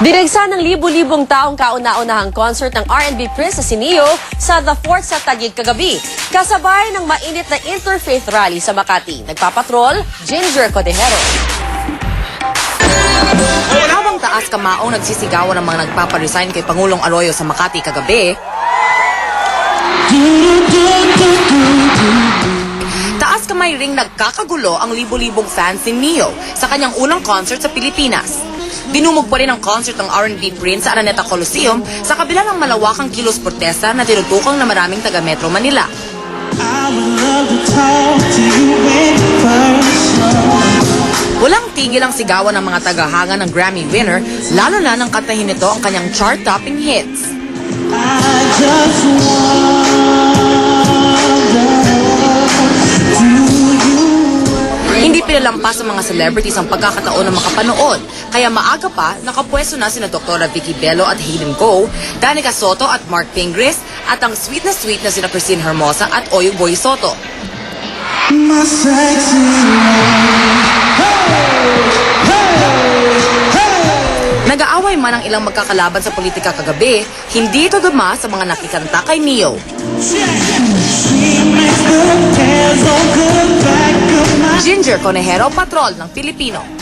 Dinagsa ng libu-libong taong kauna-unahang concert ng R&B Prince na si Neo sa The Fort sa Taguig kagabi. Kasabay ng mainit na interfaith rally sa Makati. Nagpapatrol, Ginger Codejero. Habang taas kamaong nagsisigawan ng mga nagpaparesign kay Pangulong Arroyo sa Makati kagabi, taas kamay ring nagkakagulo ang libo-libong fans ni Neo sa kanyang unang concert sa Pilipinas. Dinumog pa rin ang concert ng R&B Prince sa Araneta Coliseum sa kabila ng malawakang kilos protesta na tinutukang na maraming taga Metro Manila. Walang tigil ang sigawan ng mga tagahanga ng Grammy winner, lalo na nang kantahin nito ang kanyang chart-topping hits. Hindi pinalampas sa mga celebrities ang pagkakataon ng makapanood, kaya maaga pa nakapwesto na sina Dr. Vicky Bello at Hayden Go, Danica Soto at Mark Pingris, at ang sweet na sina Christine Hermosa at Oyo Boy Soto. Nag-aaway man ang ilang magkakalaban sa politika kagabi, hindi ito duma sa mga nakikanta kay Neo. Ginger Conejero, Patrol ng Pilipino.